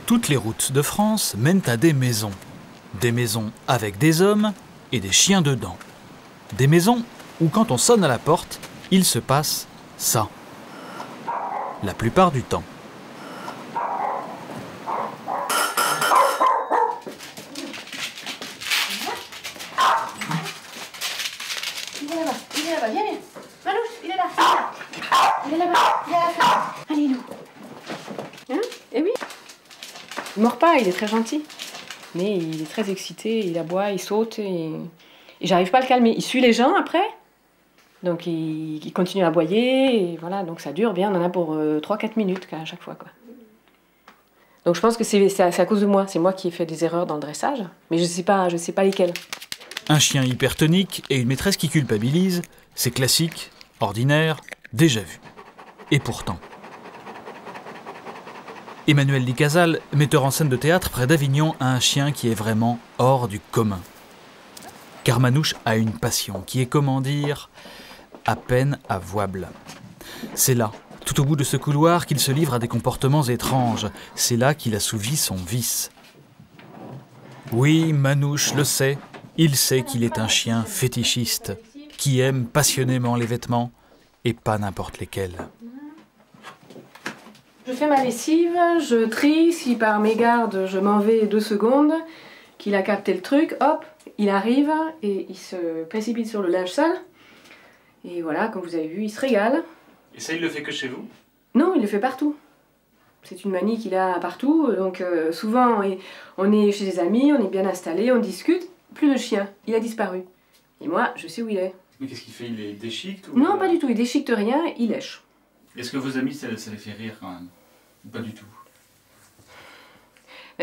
Toutes les routes de France mènent à des maisons. Des maisons avec des hommes et des chiens dedans. Des maisons où quand on sonne à la porte, il se passe ça. La plupart du temps. Il est là-bas, viens. Manouche, il est là. Il est là-bas, il est à la fenêtre. Allez, nous. Hein? Eh oui. Il mord pas, il est très gentil. Mais il est très excité, il aboie, il saute et j'arrive pas à le calmer. Il suit les gens après. Donc il continue à aboyer et voilà, donc ça dure bien, on en a pour 3-4 minutes à chaque fois, quoi. Donc je pense que c'est à cause de moi, c'est moi qui ai fait des erreurs dans le dressage, mais je sais pas lesquelles. Un chien hypertonique et une maîtresse qui culpabilise, c'est classique, ordinaire, déjà vu. Et pourtant. Emmanuel Di Casal, metteur en scène de théâtre près d'Avignon, a un chien qui est vraiment hors du commun. Car Manouche a une passion qui est, comment dire, à peine avouable. C'est là, tout au bout de ce couloir, qu'il se livre à des comportements étranges. C'est là qu'il assouvit son vice. Oui, Manouche le sait. Il sait qu'il est un chien fétichiste, qui aime passionnément les vêtements, et pas n'importe lesquels. Je fais ma lessive, je trie, si par mégarde je m'en vais 2 secondes, qu'il a capté le truc, hop, il arrive et il se précipite sur le linge sale. Et voilà, comme vous avez vu, il se régale. Et ça, il le fait que chez vous? Non, il le fait partout. C'est une manie qu'il a partout, donc souvent on est chez des amis, on est bien installé, on discute, plus de chien, il a disparu. Et moi, je sais où il est. Mais qu'est-ce qu'il fait? Il est déchiquete ou... Non, pas du tout, il déchiquete rien, il lèche. Est-ce que vos amis, ça les fait rire quand même? Pas du tout.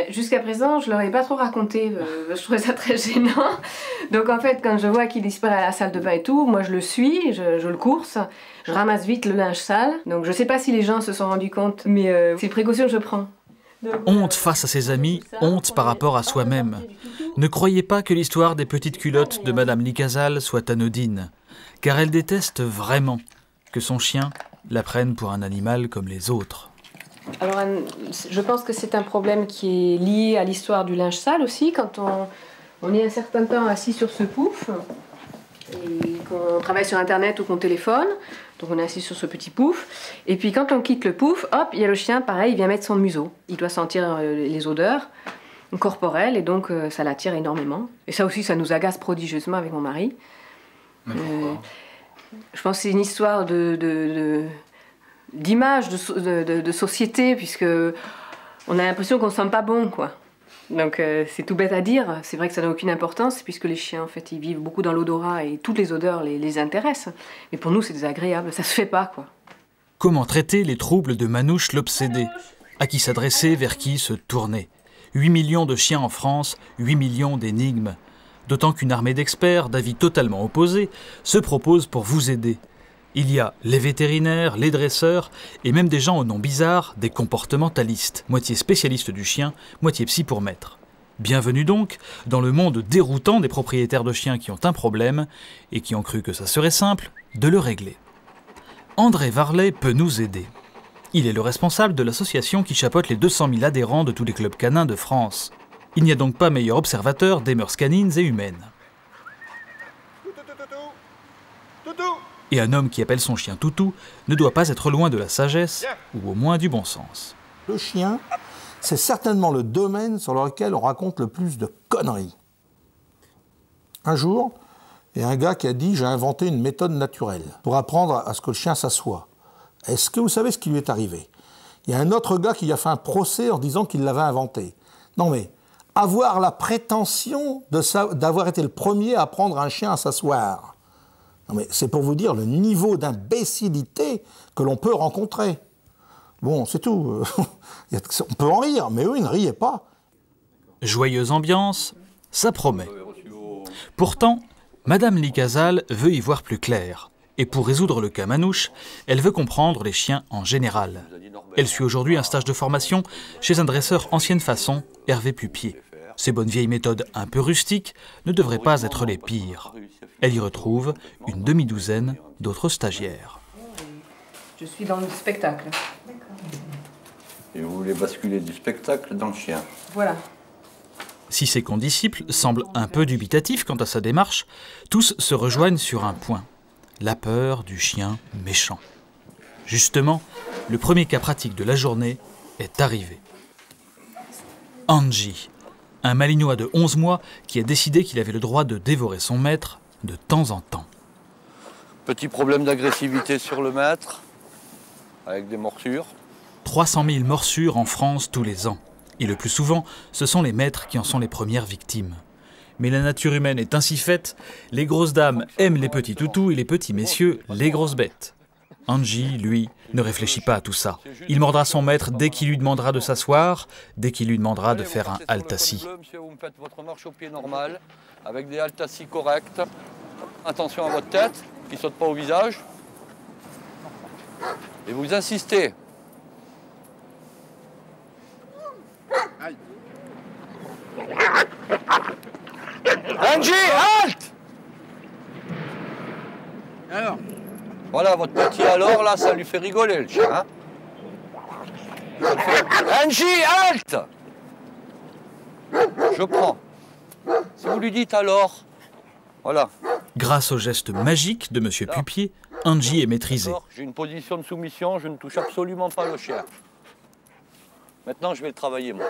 Jusqu'à présent, je leur ai pas trop raconté, je trouvais ça très gênant. Donc en fait, quand je vois qu'il disparaît à la salle de bain et tout, moi je le suis, je le course, je ramasse vite le linge sale. Donc je sais pas si les gens se sont rendus compte, mais c'est une précaution que je prends. Honte face à ses amis, honte par rapport à soi-même. Ne croyez pas que l'histoire des petites culottes de Madame Di Casal soit anodine, car elle déteste vraiment que son chien la prenne pour un animal comme les autres. Alors, je pense que c'est un problème qui est lié à l'histoire du linge sale aussi. Quand on est un certain temps assis sur ce pouf, et qu'on travaille sur Internet ou qu'on téléphone, donc on est assis sur ce petit pouf, et puis quand on quitte le pouf, hop, il y a le chien, pareil, il vient mettre son museau. Il doit sentir les odeurs corporelles, et donc ça l'attire énormément. Et ça aussi, ça nous agace prodigieusement avec mon mari. Je pense que c'est une histoire d'image, de société, puisque on a l'impression qu'on ne sent pas bon, quoi. Donc c'est tout bête à dire, c'est vrai que ça n'a aucune importance, puisque les chiens, en fait, ils vivent beaucoup dans l'odorat et toutes les odeurs les intéressent. Mais pour nous, c'est désagréable, ça se fait pas, quoi. Comment traiter les troubles de Manouche l'obsédé? À qui s'adresser, vers qui se tourner? 8 millions de chiens en France, 8 millions d'énigmes. D'autant qu'une armée d'experts, d'avis totalement opposés, se propose pour vous aider. Il y a les vétérinaires, les dresseurs, et même des gens au nom bizarre, des comportementalistes, moitié spécialistes du chien, moitié psy pour maître. Bienvenue donc dans le monde déroutant des propriétaires de chiens qui ont un problème, et qui ont cru que ça serait simple de le régler. André Varlet peut nous aider. Il est le responsable de l'association qui chapeaute les 200 000 adhérents de tous les clubs canins de France. Il n'y a donc pas meilleur observateur des mœurs canines et humaines. Et un homme qui appelle son chien Toutou ne doit pas être loin de la sagesse, ou au moins du bon sens. Le chien, c'est certainement le domaine sur lequel on raconte le plus de conneries. Un jour, il y a un gars qui a dit « j'ai inventé une méthode naturelle pour apprendre à ce que le chien s'assoie ». Est-ce que vous savez ce qui lui est arrivé? Il y a un autre gars qui a fait un procès en disant qu'il l'avait inventé. Non mais, avoir la prétention d'avoir été le premier à apprendre à un chien à s'asseoir. Non mais c'est pour vous dire le niveau d'imbécilité que l'on peut rencontrer. Bon, c'est tout. On peut en rire, mais eux, ils ne riaient pas. Joyeuse ambiance, ça promet. Pourtant, Madame Di Casal veut y voir plus clair. Et pour résoudre le cas Manouche, elle veut comprendre les chiens en général. Elle suit aujourd'hui un stage de formation chez un dresseur ancienne façon, Hervé Pupier. Ces bonnes vieilles méthodes un peu rustiques ne devraient pas être les pires. Elle y retrouve une demi-douzaine d'autres stagiaires. Je suis dans le spectacle. Et vous voulez basculer du spectacle dans le chien. Voilà. Si ses condisciples semblent un peu dubitatifs quant à sa démarche, tous se rejoignent sur un point, la peur du chien méchant. Justement, le premier cas pratique de la journée est arrivé. Angie, un malinois de 11 mois qui a décidé qu'il avait le droit de dévorer son maître de temps en temps. Petit problème d'agressivité sur le maître, avec des morsures. 300 000 morsures en France tous les ans. Et le plus souvent, ce sont les maîtres qui en sont les premières victimes. Mais la nature humaine est ainsi faite, les grosses dames aiment les petits toutous et les petits messieurs les grosses bêtes. Angie, lui, ne réfléchit pas à tout ça. Il mordra son maître dès qu'il lui demandera de s'asseoir, dès qu'il lui demandera de faire un halt assis. Vous me faites votre marche au pied normal, avec des haltes assis corrects. Attention à votre tête, qui ne saute pas au visage. Et vous insistez. Angie, halte! Alors? Voilà, votre petit alors, là, ça lui fait rigoler, le chien. Hein? Angie, halte! Je prends. Si vous lui dites alors, voilà. Grâce au geste magique de M. Pupier, Angie est maîtrisée. J'ai une position de soumission, je ne touche absolument pas le chien. Maintenant, je vais le travailler, moi.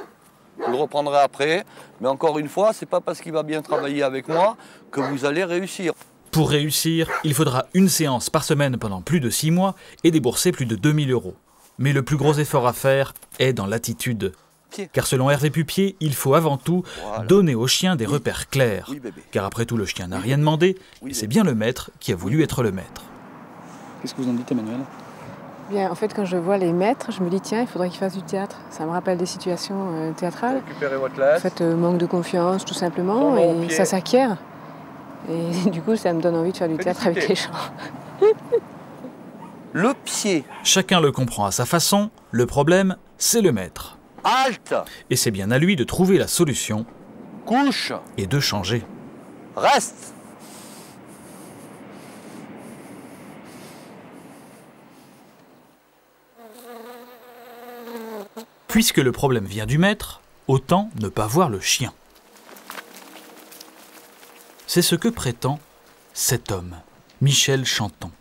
Vous le reprendrez après, mais encore une fois, c'est pas parce qu'il va bien travailler avec moi que vous allez réussir. Pour réussir, il faudra une séance par semaine pendant plus de 6 mois et débourser plus de 2 000 €. Mais le plus gros effort à faire est dans l'attitude. Car selon Hervé Pupier, il faut avant tout donner au chien des repères clairs. Car après tout, le chien n'a rien demandé, et c'est bien le maître qui a voulu être le maître. Qu'est-ce que vous en dites, Emmanuel? Bien, en fait, quand je vois les maîtres, je me dis tiens, il faudrait qu'ils fassent du théâtre. Ça me rappelle des situations théâtrales. Récupérez votre En laisse. fait, manque de confiance, tout simplement, et ça s'acquiert. Et du coup, ça me donne envie de faire du théâtre avec les gens. Le pied. Chacun le comprend à sa façon, le problème, c'est le maître. Halte. Et c'est bien à lui de trouver la solution Couche. et de changer. Reste. Puisque le problème vient du maître, autant ne pas voir le chien. C'est ce que prétend cet homme, Michel Chanton.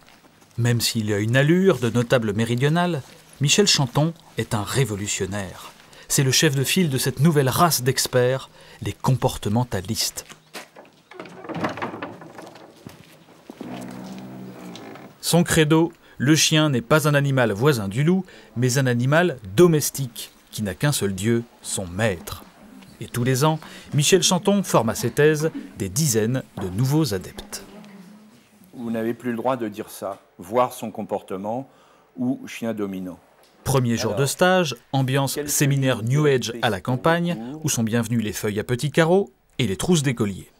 Même s'il a une allure de notable méridional, Michel Chanton est un révolutionnaire. C'est le chef de file de cette nouvelle race d'experts, les comportementalistes. Son credo, le chien n'est pas un animal voisin du loup, mais un animal domestique, qui n'a qu'un seul dieu, son maître. Et tous les ans, Michel Chanton forme à ses thèses des dizaines de nouveaux adeptes. Vous n'avez plus le droit de dire ça, voir son comportement ou chien dominant. Premier jour de stage, ambiance séminaire New Age à la campagne, où sont bienvenus les feuilles à petits carreaux et les trousses d'écoliers.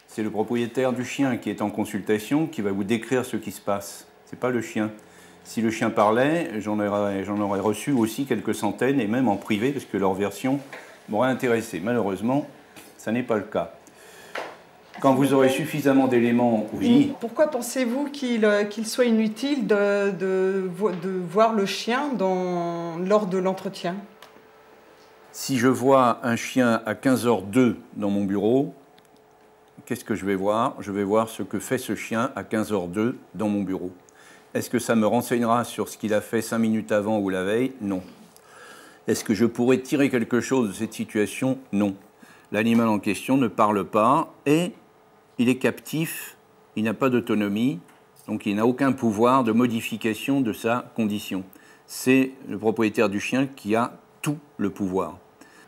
C'est le propriétaire du chien qui est en consultation qui va vous décrire ce qui se passe. C'est pas le chien. Si le chien parlait, j'en aurais reçu aussi quelques centaines, et même en privé, parce que leur version m'aurait intéressé. Malheureusement, ça n'est pas le cas. Quand vous aurez suffisamment d'éléments, oui. Pourquoi pensez-vous qu'il soit inutile de voir le chien lors de l'entretien? Si je vois un chien à 15h02 dans mon bureau, qu'est-ce que je vais voir? Je vais voir ce que fait ce chien à 15h02 dans mon bureau. Est-ce que ça me renseignera sur ce qu'il a fait 5 minutes avant ou la veille? Non. Est-ce que je pourrais tirer quelque chose de cette situation? Non. L'animal en question ne parle pas et il est captif, il n'a pas d'autonomie, donc il n'a aucun pouvoir de modification de sa condition. C'est le propriétaire du chien qui a tout le pouvoir.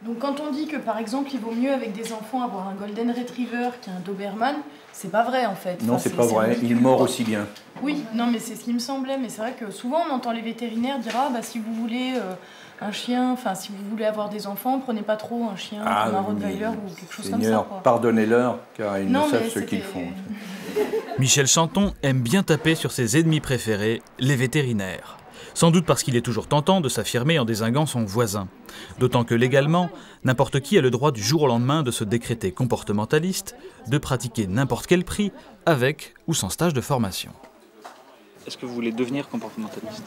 Donc quand on dit que par exemple il vaut mieux avec des enfants avoir un Golden Retriever qu'un Doberman, c'est pas vrai en fait. Non, c'est pas vrai, il mord aussi bien. Oui, non mais c'est ce qui me semblait, mais c'est vrai que souvent on entend les vétérinaires dire ah bah si vous voulez un chien, enfin si vous voulez avoir des enfants, prenez pas trop un chien comme un Rottweiler ou quelque chose comme ça. Quoi. Pardonnez-leur car ils ne savent ce qu'ils font. Michel Chanton aime bien taper sur ses ennemis préférés, les vétérinaires. Sans doute parce qu'il est toujours tentant de s'affirmer en dézinguant son voisin. D'autant que légalement, n'importe qui a le droit du jour au lendemain de se décréter comportementaliste, de pratiquer n'importe quel prix, avec ou sans stage de formation. Est-ce que vous voulez devenir comportementaliste?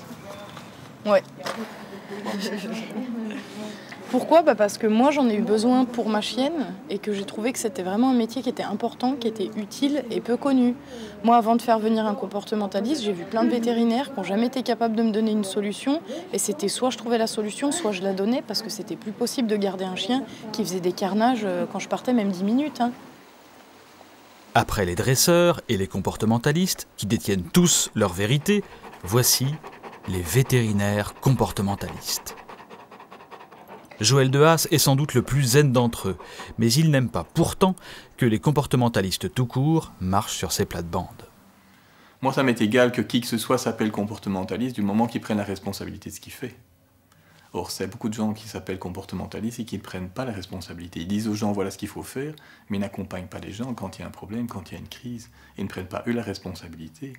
Ouais. Pourquoi? Parce que moi j'en ai eu besoin pour ma chienne et que j'ai trouvé que c'était vraiment un métier qui était important, qui était utile et peu connu. Moi, avant de faire venir un comportementaliste, j'ai vu plein de vétérinaires qui n'ont jamais été capables de me donner une solution, et c'était soit je trouvais la solution, soit je la donnais, parce que c'était plus possible de garder un chien qui faisait des carnages quand je partais, même 10 minutes. Après les dresseurs et les comportementalistes, qui détiennent tous leur vérité, voici les vétérinaires comportementalistes. Joël de Haas est sans doute le plus zen d'entre eux, mais il n'aime pas pourtant que les comportementalistes tout court marchent sur ses plates-bandes. Moi, ça m'est égal que qui que ce soit s'appelle comportementaliste du moment qu'il prenne la responsabilité de ce qu'il fait. Or, c'est beaucoup de gens qui s'appellent comportementalistes et qui ne prennent pas la responsabilité. Ils disent aux gens voilà ce qu'il faut faire, mais ils n'accompagnent pas les gens quand il y a un problème, quand il y a une crise, et ils ne prennent pas eux la responsabilité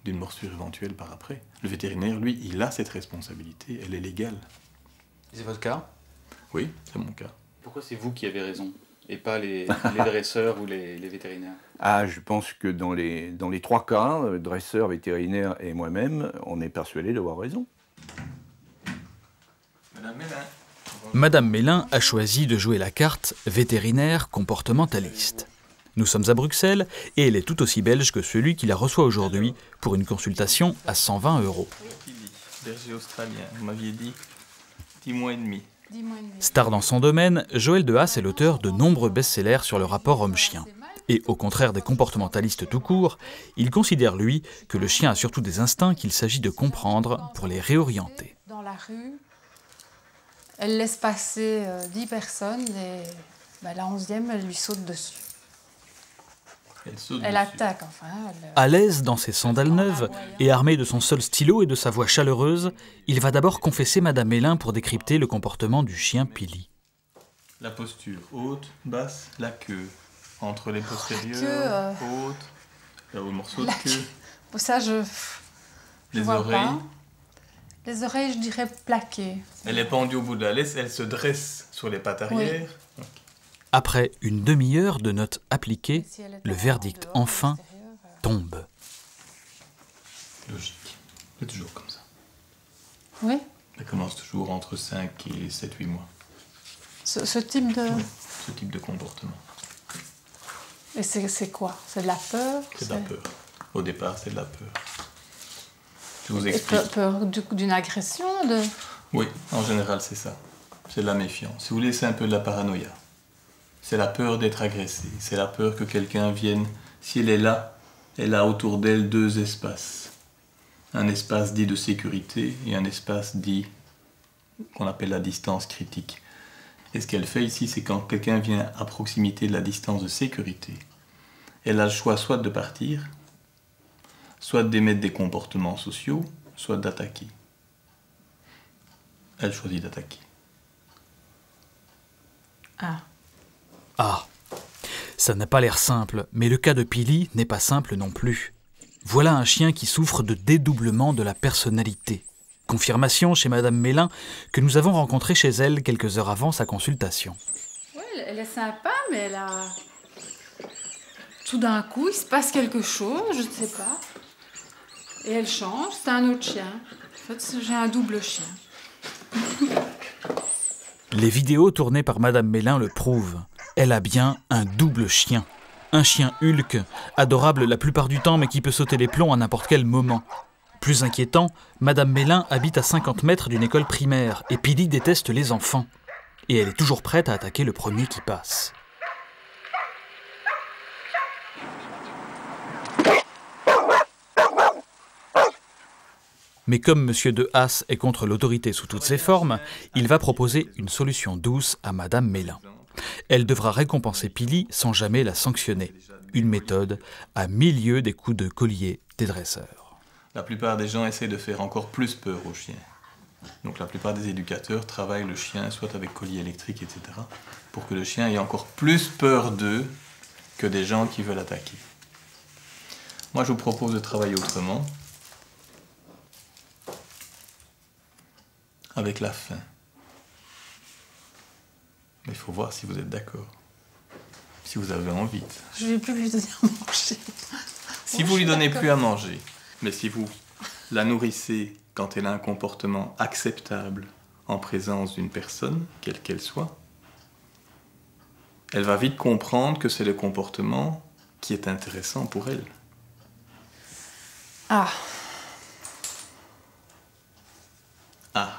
d'une morsure éventuelle par après. Le vétérinaire, lui, il a cette responsabilité, elle est légale. C'est votre cas? Oui, c'est mon cas. Pourquoi c'est vous qui avez raison et pas les dresseurs ou les vétérinaires? Ah, je pense que dans les 3 cas, dresseur, vétérinaire et moi-même, on est persuadés d'avoir raison. Madame Mélin. Madame Mélin a choisi de jouer la carte vétérinaire comportementaliste. Nous sommes à Bruxelles et elle est tout aussi belge que celui qui la reçoit aujourd'hui pour une consultation à 120 €. Berger australien, vous m'aviez dit 10 mois et demi. Star dans son domaine, Joël de Haas est l'auteur de nombreux best-sellers sur le rapport homme-chien. Et au contraire des comportementalistes tout court, il considère, lui, que le chien a surtout des instincts qu'il s'agit de comprendre pour les réorienter. Dans la rue, elle laisse passer 10 personnes et la 11e, elle lui saute dessus. Elle attaque, enfin. À l'aise dans ses sandales neuves et armé de son seul stylo et de sa voix chaleureuse, il va d'abord confesser Madame Mélin pour décrypter le comportement du chien Pili. La posture haute, basse, la queue. Entre les postérieurs, haute, là où le morceau de queue. Ça, je les vois oreilles. Pas. Les oreilles, je dirais plaquées. Elle est pendue au bout de la laisse, elle se dresse sur les pattes arrière. Oui. Après une demi-heure de notes appliquées, le verdict enfin tombe. Logique. C'est toujours comme ça. Oui. Elle commence toujours entre 5 et 7-8 mois. Ce type de... Oui, ce type de comportement. Et c'est quoi? C'est de la peur? C'est de la peur. Au départ, c'est de la peur. Je vous explique. Peur d'une agression Oui, en général, c'est ça. C'est de la méfiance. Si vous voulez, c'est un peu de la paranoïa. C'est la peur d'être agressée. C'est la peur que quelqu'un vienne. Si elle est là, elle a autour d'elle 2 espaces. Un espace dit de sécurité et un espace dit qu'on appelle la distance critique. Et ce qu'elle fait ici, c'est quand quelqu'un vient à proximité de la distance de sécurité, elle a le choix soit de partir, soit d'émettre des comportements sociaux, soit d'attaquer. Elle choisit d'attaquer. Ah, ça n'a pas l'air simple, mais le cas de Pili n'est pas simple non plus. Voilà un chien qui souffre de dédoublement de la personnalité. Confirmation chez Madame Mélin que nous avons rencontrée chez elle quelques heures avant sa consultation. Oui, elle est sympa, mais elle a... Tout d'un coup, il se passe quelque chose, je ne sais pas. Et elle change, c'est un autre chien. En fait, j'ai un double chien. Les vidéos tournées par Madame Mélin le prouvent. Elle a bien un double chien. Un chien Hulk, adorable la plupart du temps mais qui peut sauter les plombs à n'importe quel moment. Plus inquiétant, Madame Mélin habite à 50 mètres d'une école primaire et Pili déteste les enfants. Et elle est toujours prête à attaquer le premier qui passe. Mais comme M. de Haas est contre l'autorité sous toutes ses formes, il va proposer une solution douce à Madame Mélin. Elle devra récompenser Pili sans jamais la sanctionner. Une méthode à milieu des coups de collier des dresseurs. La plupart des gens essaient de faire encore plus peur aux chiens. Donc la plupart des éducateurs travaillent le chien, soit avec collier électrique, etc., pour que le chien ait encore plus peur d'eux que des gens qui veulent attaquer. Moi, je vous propose de travailler autrement, avec la faim. Mais il faut voir si vous êtes d'accord, si vous avez envie. Je ne vais plus lui donner à manger. Si vous lui donnez plus à manger, mais si vous la nourrissez quand elle a un comportement acceptable en présence d'une personne, quelle qu'elle soit, elle va vite comprendre que c'est le comportement qui est intéressant pour elle. Ah. Ah.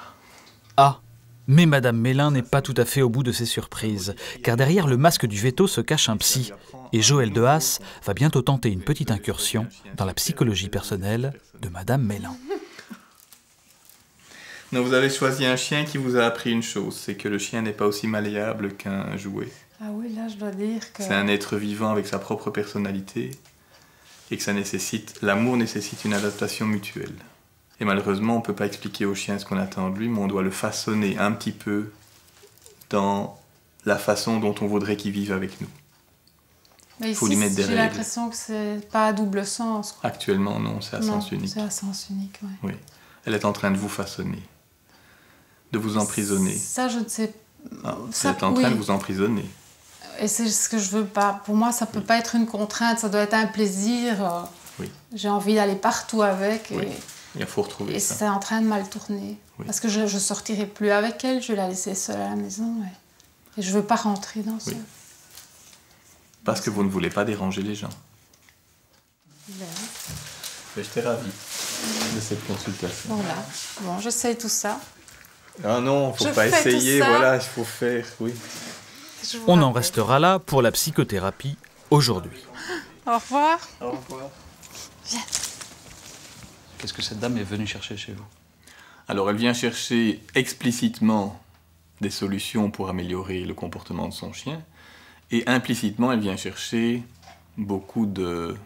Ah, mais Madame Mélin n'est pas tout à fait au bout de ses surprises, car derrière le masque du veto se cache un psy, et Joël Dehaas va bientôt tenter une petite incursion dans la psychologie personnelle de Madame Mélin. Donc vous avez choisi un chien qui vous a appris une chose, c'est que le chien n'est pas aussi malléable qu'un jouet. Ah oui, là, je dois dire que... C'est un être vivant avec sa propre personnalité et que ça nécessite, l'amour nécessite une adaptation mutuelle. Et malheureusement, on ne peut pas expliquer au chien ce qu'on attend de lui, mais on doit le façonner un petit peu dans la façon dont on voudrait qu'il vive avec nous. Mais faut lui mettre des j'ai règles. l'impression que c'est pas à double sens, quoi. Actuellement, non, c'est à sens unique. C'est à sens unique, ouais. Oui. Elle est en train de vous façonner, de vous emprisonner. Ça, je ne sais... Ah, ça, elle est en train de vous emprisonner. Et c'est ce que je veux pas. Pour moi, ça peut pas être une contrainte, ça doit être un plaisir. Oui. J'ai envie d'aller partout avec. Oui. Il faut retrouver ça. Et c'est en train de mal tourner. Oui. Parce que je ne sortirai plus avec elle, je vais la laisser seule à la maison. Et je veux pas rentrer dans ça. Oui. Parce que vous ne voulez pas déranger les gens. Ben. J'étais ravi de cette consultation. Voilà. Bon, j'essaye tout ça. Ah non, il ne faut pas essayer, voilà, il faut faire, oui. On en restera là pour la psychothérapie aujourd'hui. Au revoir. Au revoir. Viens. Qu'est-ce que cette dame est venue chercher chez vous? Alors, elle vient chercher explicitement des solutions pour améliorer le comportement de son chien, et implicitement, elle vient chercher beaucoup de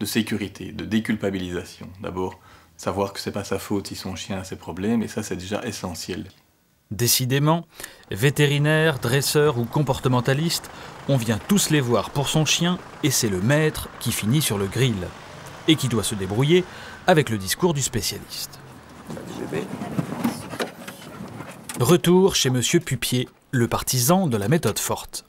sécurité, de déculpabilisation. D'abord, savoir que c'est pas sa faute si son chien a ses problèmes, et ça, c'est déjà essentiel. Décidément, vétérinaire, dresseur ou comportementaliste, on vient tous les voir pour son chien et c'est le maître qui finit sur le grill et qui doit se débrouiller avec le discours du spécialiste. Retour chez Monsieur Pupier, le partisan de la méthode forte.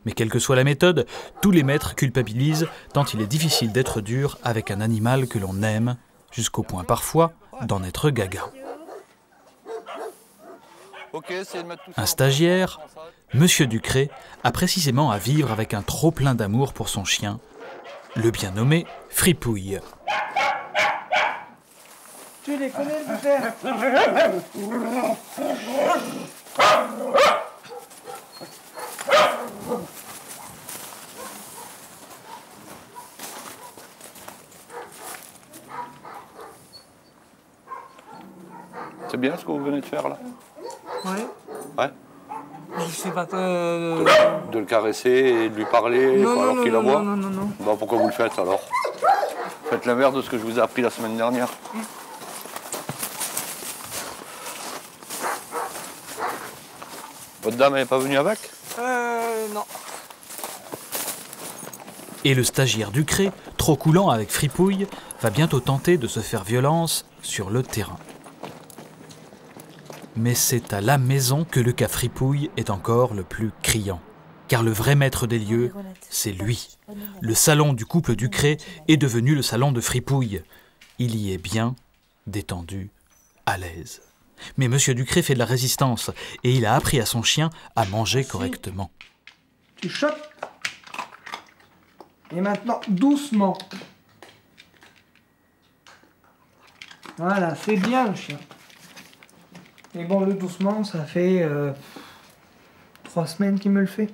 Mais quelle que soit la méthode, tous les maîtres culpabilisent tant il est difficile d'être dur avec un animal que l'on aime, jusqu'au point parfois d'en être gaga. Un stagiaire, Monsieur Ducré, a précisément à vivre avec un trop plein d'amour pour son chien, le bien nommé Fripouille. Tu les connais, le père? C'est bien ce que vous venez de faire là? Ouais. Ouais. Je sais pas. De le caresser et de lui parler alors qu'il aboie? Non. Bah, pourquoi vous le faites alors? Faites l'inverse de ce que je vous ai appris la semaine dernière. Votre dame n'est pas venue avec? Non. Et le stagiaire Ducré, trop coulant avec Fripouille, va bientôt tenter de se faire violence sur le terrain. Mais c'est à la maison que le cas Fripouille est encore le plus criant. Car le vrai maître des lieux, c'est lui. Le salon du couple Ducré est devenu le salon de Fripouille. Il y est bien, détendu, à l'aise. Mais Monsieur Ducré fait de la résistance et il a appris à son chien à manger correctement. Tu chopes. Et maintenant, doucement. Voilà, c'est bien le chien. Et bon, le doucement, ça fait 3 semaines qu'il me le fait.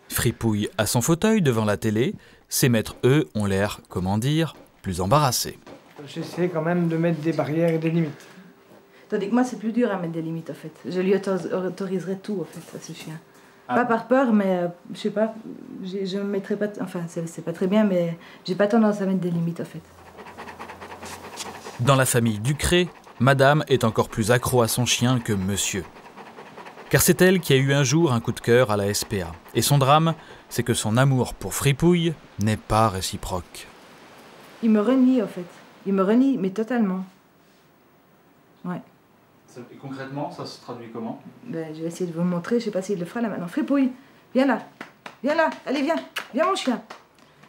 Fripouille à son fauteuil devant la télé, ses maîtres, eux, ont l'air, comment dire, plus embarrassés. J'essaie quand même de mettre des barrières et des limites. Tandis que moi, c'est plus dur à mettre des limites, en fait. Je lui autoriserai tout, en fait, à ce chien. Pas par peur, mais je sais pas, je me mettrai pas... Enfin, c'est pas très bien, mais j'ai pas tendance à mettre des limites, en fait. Dans la famille Ducré, Madame est encore plus accro à son chien que Monsieur. Car c'est elle qui a eu un jour un coup de cœur à la SPA. Et son drame, c'est que son amour pour Fripouille n'est pas réciproque. Il me renie, en fait. Il me renie, mais totalement. Ouais. Et concrètement, ça se traduit comment? Ben, je vais essayer de vous le montrer, je sais pas s'il le fera là maintenant. Fripouille, viens là. Viens là, allez viens. Viens mon chien.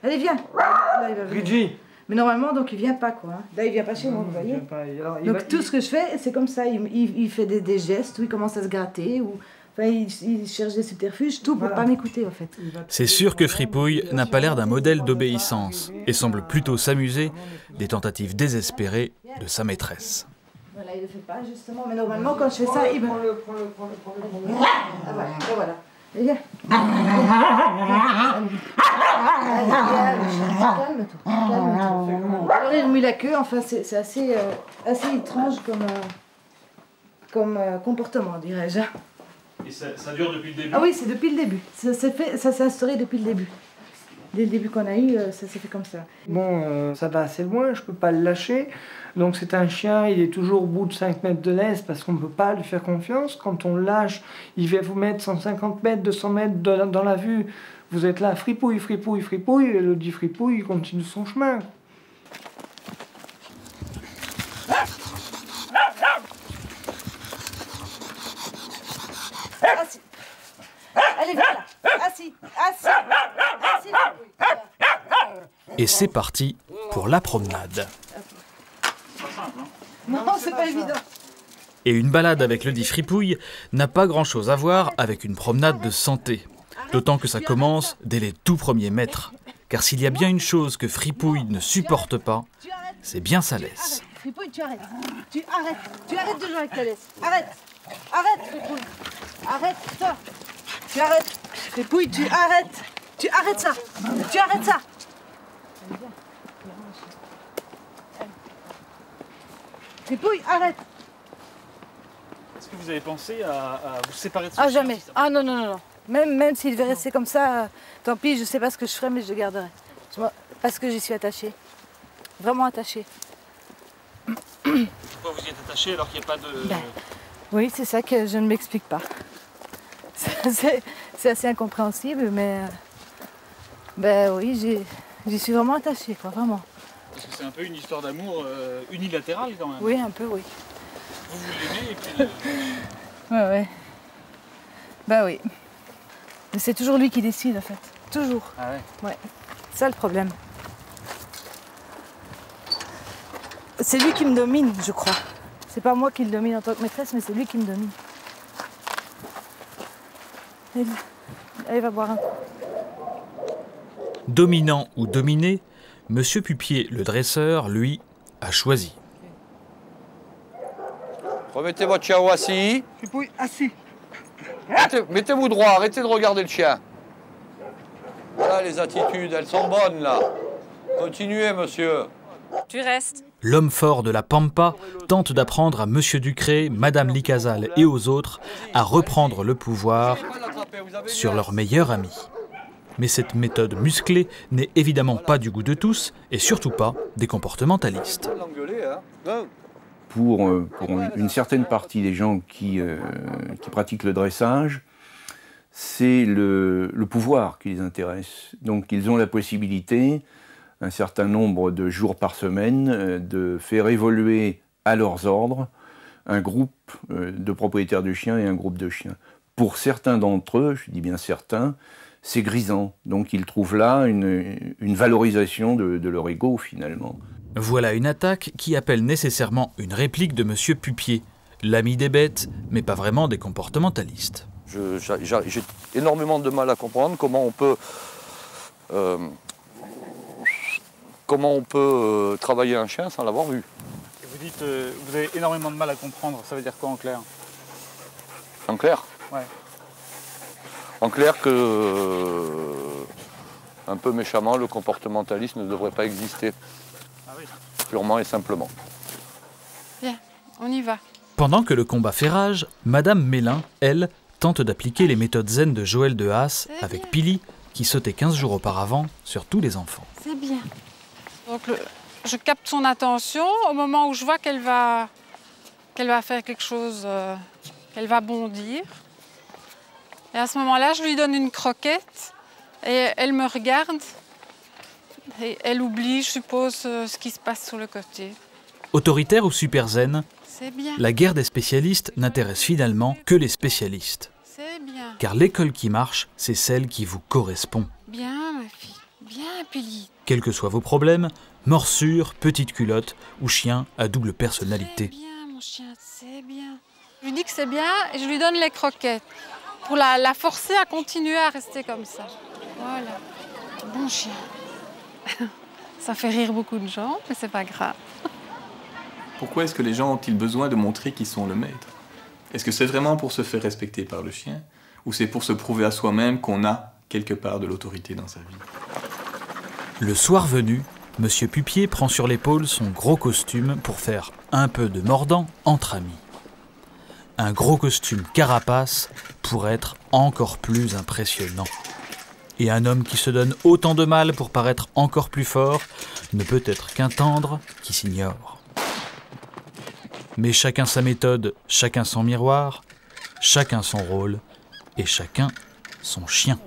Allez viens. Là, il va venir. Reggie. Mais normalement, donc il vient pas quoi. Hein. Là, il vient pas chez moi, vous voyez. Donc tout ce que je fais, c'est comme ça. Il fait des gestes, ou il commence à se gratter, ou enfin, il cherche des subterfuges, tout pour pas m'écouter en fait. C'est sûr que Fripouille n'a pas l'air d'un modèle d'obéissance et semble plutôt s'amuser des tentatives désespérées de sa maîtresse. Voilà, il le fait pas justement, mais normalement quand je fais ça, il me... Ah voilà. Et viens. Calme-toi. Alors il remue la queue, enfin c'est assez étrange comme comportement, dirais-je. Et ça dure depuis le début? Ah oui, c'est depuis le début. Ça s'est instauré depuis le début. Dès le début qu'on a eu, ça s'est fait comme ça. Bon, ça va assez loin, je peux pas le lâcher. Donc c'est un chien, il est toujours au bout de 5 mètres de laisse parce qu'on ne peut pas lui faire confiance. Quand on le lâche, il va vous mettre 150 mètres, 200 mètres dans la vue. Vous êtes là, fripouille, fripouille, fripouille, et le dit fripouille, il continue son chemin. Assis. Allez, viens là. Assis. Assis. Assis. Et c'est parti pour la promenade. Non, c'est pas évident. Et une balade avec le dit Fripouille n'a pas grand-chose à voir avec une promenade de santé. D'autant que ça commence dès les tout premiers mètres. Car s'il y a bien une chose que Fripouille ne supporte pas, c'est bien sa laisse. Fripouille, tu arrêtes. Tu arrêtes de jouer avec ta laisse. Arrête. Arrête, Fripouille. Arrête, toi. Tu arrêtes. Fripouille, tu arrêtes. Tu arrêtes ça. Tu arrêtes ça. Fripouille, arrête. Est-ce que vous avez pensé à vous séparer de ce Ah, jamais. Ah non, non, non, non. Même s'il devait rester comme ça, tant pis, je sais pas ce que je ferais, mais je le garderai. Parce que j'y suis attachée. Vraiment attachée. Pourquoi vous y êtes attaché alors qu'il n'y a pas de... Oui, c'est ça que je ne m'explique pas. C'est assez incompréhensible, mais... oui, j'y suis vraiment attachée, quoi, vraiment. Parce que c'est un peu une histoire d'amour unilatérale quand même. Oui, un peu, oui. Vous l'aimez et puis... Ouais. Bah oui. Mais c'est toujours lui qui décide en fait. Toujours. Ah ouais? Ouais. C'est ça le problème. C'est lui qui me domine, je crois. C'est pas moi qui le domine en tant que maîtresse, mais c'est lui qui me domine. Allez, va boire un coup. Dominant ou dominé, Monsieur Pupier, le dresseur, lui, a choisi. Remettez votre chien assis. Fripouille, assis. Mettez-vous droit, arrêtez de regarder le chien. Voilà les attitudes, elles sont bonnes là. Continuez, monsieur. Tu restes. L'homme fort de la Pampa tente d'apprendre à Monsieur Ducré, Madame Licazal et aux autres à reprendre le pouvoir sur leur meilleur ami. Mais cette méthode musclée n'est évidemment pas du goût de tous et surtout pas des comportementalistes. Pour une certaine partie des gens qui pratiquent le dressage, c'est le pouvoir qui les intéresse. Donc ils ont la possibilité, un certain nombre de jours par semaine, de faire évoluer à leurs ordres un groupe de propriétaires de chiens et un groupe de chiens. Pour certains d'entre eux, je dis bien certains, c'est grisant. Donc ils trouvent là une valorisation de leur ego finalement. Voilà une attaque qui appelle nécessairement une réplique de Monsieur Pupier, l'ami des bêtes, mais pas vraiment des comportementalistes. J'ai énormément de mal à comprendre comment on peut travailler un chien sans l'avoir vu. Et vous dites, vous avez énormément de mal à comprendre, ça veut dire quoi en clair? En clair? Ouais. En clair que, un peu méchamment, le comportementalisme ne devrait pas exister. Ah oui. Purement et simplement. Viens, on y va. Pendant que le combat fait rage, Madame Mélin, elle, tente d'appliquer les méthodes zen de Joël de Haas avec Pili, qui sautait 15 jours auparavant sur tous les enfants. C'est bien. Donc je capte son attention au moment où je vois qu'elle va faire quelque chose, qu'elle va bondir. Et à ce moment-là, je lui donne une croquette et elle me regarde. Et elle oublie, je suppose, ce qui se passe sur le côté. Autoritaire ou super zen, c'est bien. La guerre des spécialistes n'intéresse finalement que les spécialistes. C'est bien. Car l'école qui marche, c'est celle qui vous correspond. Bien, ma fille, bien. Billy. Quels que soient vos problèmes, morsure, petite culotte ou chien à double personnalité. C'est bien, mon chien, c'est bien. Je lui dis que c'est bien et je lui donne les croquettes pour la forcer à continuer à rester comme ça. Voilà. Bon chien. Ça fait rire beaucoup de gens, mais c'est pas grave. Pourquoi est-ce que les gens ont-ils besoin de montrer qu'ils sont le maître? Est-ce que c'est vraiment pour se faire respecter par le chien ou c'est pour se prouver à soi-même qu'on a quelque part de l'autorité dans sa vie? Le soir venu, Monsieur Pupier prend sur l'épaule son gros costume pour faire un peu de mordant entre amis. Un gros costume carapace pour être encore plus impressionnant. Et un homme qui se donne autant de mal pour paraître encore plus fort ne peut être qu'un tendre qui s'ignore. Mais chacun sa méthode, chacun son miroir, chacun son rôle et chacun son chien.